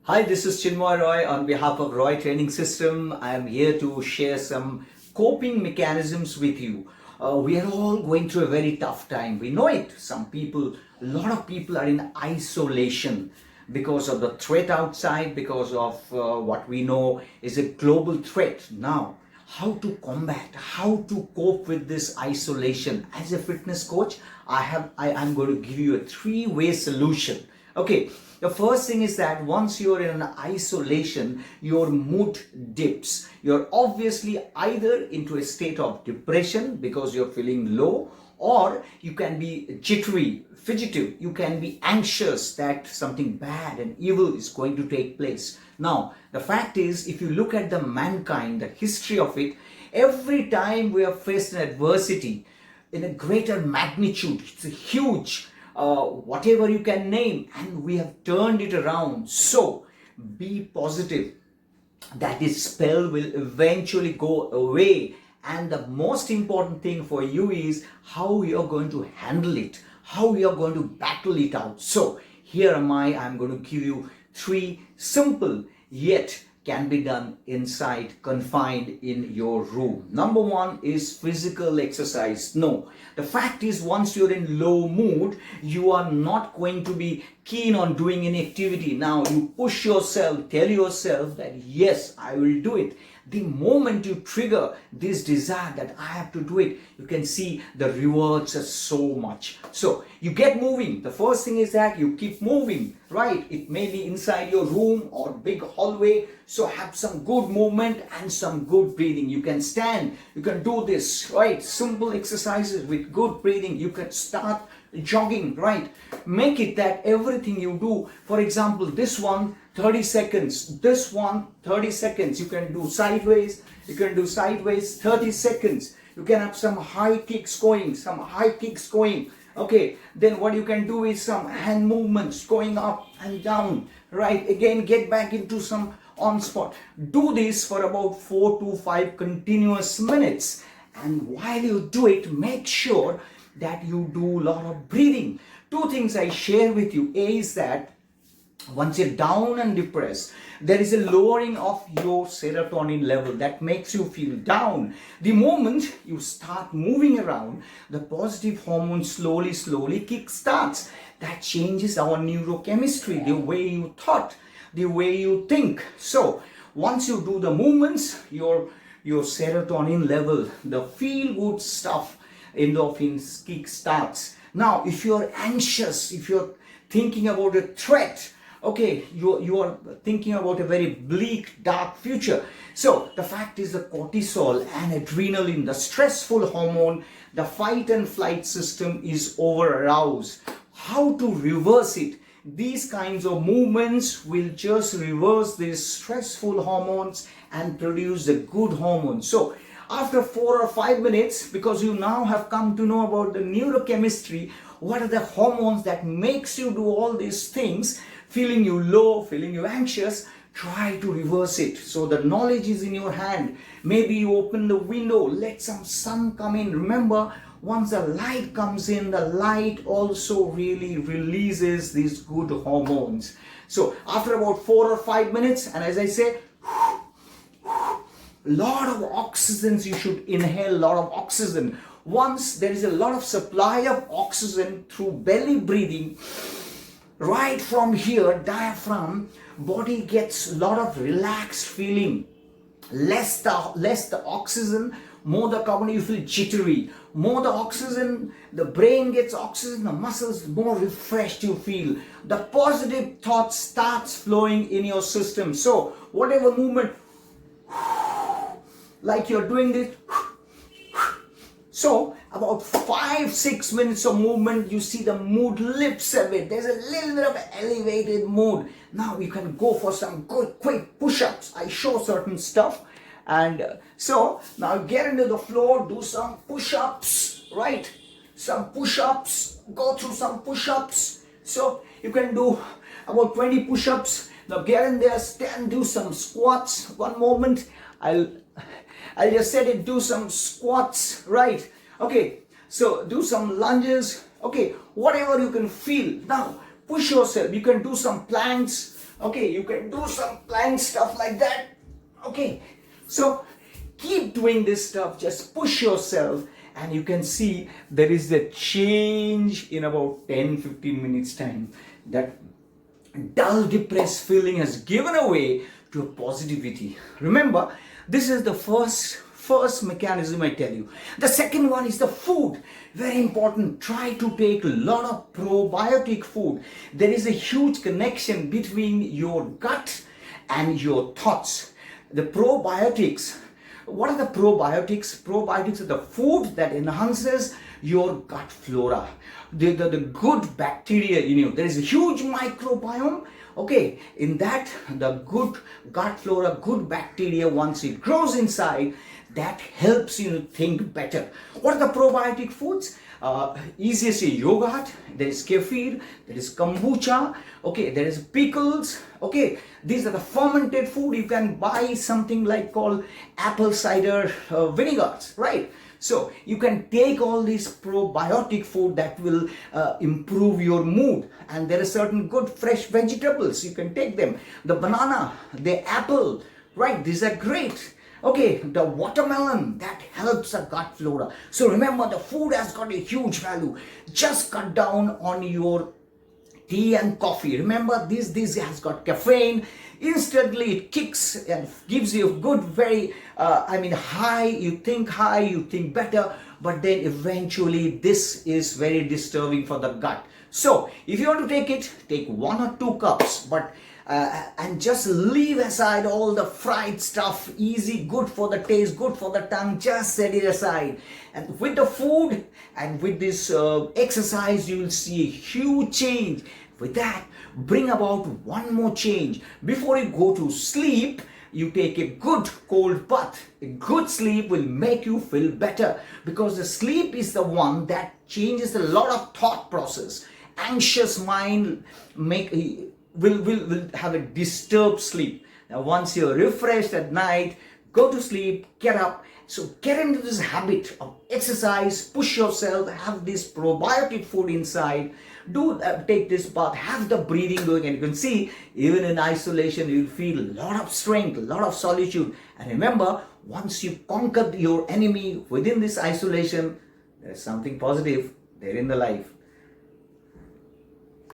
Hi, this is Chinmoy Roy on behalf of Roy Training System. I am here to share some coping mechanisms with you. We are all going through a very tough time. We know it. A lot of people are in isolation because of the threat outside, because of what we know is a global threat. Now, how to combat, how to cope with this isolation? As a fitness coach, I am going to give you a three-way solution. Okay, the first thing is that once you're in an isolation, your mood dips. You're obviously either into a state of depression because you're feeling low, or you can be jittery, fidgety, you can be anxious that something bad and evil is going to take place. Now, the fact is, if you look at the mankind, the history of it, every time we have faced an adversity in a greater magnitude, it's a huge, whatever you can name, and we have turned it around. So be positive that this spell will eventually go away, and the most important thing for you is how you're going to handle it, how you're going to battle it out. So here am I'm going to give you three simple yet can be done inside, confined in your room. Number one is physical exercise. No, the fact is, once you're in low mood, you are not going to be keen on doing any activity. Now you push yourself, tell yourself that yes, I will do it. The moment you trigger this desire that I have to do it, you can see the rewards are so much. So you get moving. The first thing is that you keep moving, right? It may be inside your room or big hallway. So have some good movement and some good breathing. You can stand, you can do this, right? Simple exercises with good breathing. You can start jogging, right? Make it that everything you do, for example, this one 30 seconds, this one 30 seconds, you can do sideways, 30 seconds. You can have some high kicks going, okay. Then what you can do is some hand movements going up and down, right? Again, get back into some on spot. Do this for about 4 to 5 continuous minutes, and while you do it, make sure that you do a lot of breathing. Two things I share with you is that once you're down and depressed, there is a lowering of your serotonin level that makes you feel down. The moment you start moving around, the positive hormone slowly kick starts. That changes our neurochemistry, the way you thought, the way you think. So once you do the movements, your serotonin level, the feel good stuff, endorphins kick starts. Now if you're anxious, if you're thinking about a threat, okay, you are thinking about a very bleak, dark future. So the fact is, the cortisol and adrenaline, the stressful hormone, the fight and flight system is over aroused. How to reverse it? These kinds of movements will just reverse these stressful hormones and produce the good hormones. So after 4 or 5 minutes, because you now have come to know about the neurochemistry, what are the hormones that makes you do all these things, feeling you low, feeling you anxious, try to reverse it. So the knowledge is in your hand. Maybe you open the window, let some sun come in. Remember, once the light comes in, the light also really releases these good hormones. So after about 4 or 5 minutes, and as I say, lot of oxygen, you should inhale a lot of oxygen. Once there is a lot of supply of oxygen through belly breathing, right from here, diaphragm, body gets a lot of relaxed feeling. Less the oxygen, more the carbon, you feel jittery. More the oxygen, the brain gets oxygen, the muscles, more refreshed you feel. The positive thought starts flowing in your system. So whatever movement, like you're doing this, so about 5-6 minutes of movement, you see the mood lifts a bit. There's a little bit of elevated mood. Now you can go for some good quick push-ups. I show certain stuff, and so now get into the floor, do some push-ups, right? Some push-ups, go through some push-ups. So you can do about 20 push-ups. Now get in there, stand, do some squats. One moment, I just said it, do some squats, right? Okay, so do some lunges, okay, whatever you can feel. Now push yourself. You can do some planks, Okay, you can do some plank stuff like that. Okay, so keep doing this stuff, just push yourself, and you can see there is a change in about 10-15 minutes time. That dull depressed feeling has given away to a positivity. Remember, this is the first mechanism I tell you. The second one is the food. Very important. Try to take a lot of probiotic food. There is a huge connection between your gut and your thoughts. The probiotics, what are the probiotics? Probiotics are the food that enhances your gut flora, the good bacteria in you. There is a huge microbiome. Okay, in that, the good gut flora, good bacteria, once it grows inside, that helps you to think better. What are the probiotic foods? Easiest is yogurt, there is kefir, there is kombucha, okay, there is pickles, okay. These are the fermented food. You can buy something like called apple cider vinegars, right? So you can take all these probiotic food that will improve your mood, and there are certain good fresh vegetables, you can take them. The banana, the apple, right? These are great. Okay, the watermelon, that helps the gut flora. So remember, the food has got a huge value. Just cut down on your tea and coffee. Remember, this has got caffeine. Instantly it kicks and gives you a good, very high. You think better, but then eventually this is very disturbing for the gut. So if you want to take it, take 1 or 2 cups, but and just leave aside all the fried stuff. Easy, good for the taste, good for the tongue. Just set it aside, and with the food and with this exercise, you will see a huge change. With that, bring about one more change. Before you go to sleep, you take a good cold bath. A good sleep will make you feel better, because the sleep is the one that changes a lot of thought process. Anxious mind will have a disturbed sleep. Now once you're refreshed at night, go to sleep, get up. So get into this habit of exercise, push yourself, have this probiotic food inside, take this bath, have the breathing going, and you can see even in isolation you'll feel a lot of strength, a lot of solitude. And remember, once you conquered your enemy within this isolation, there's something positive there in the life.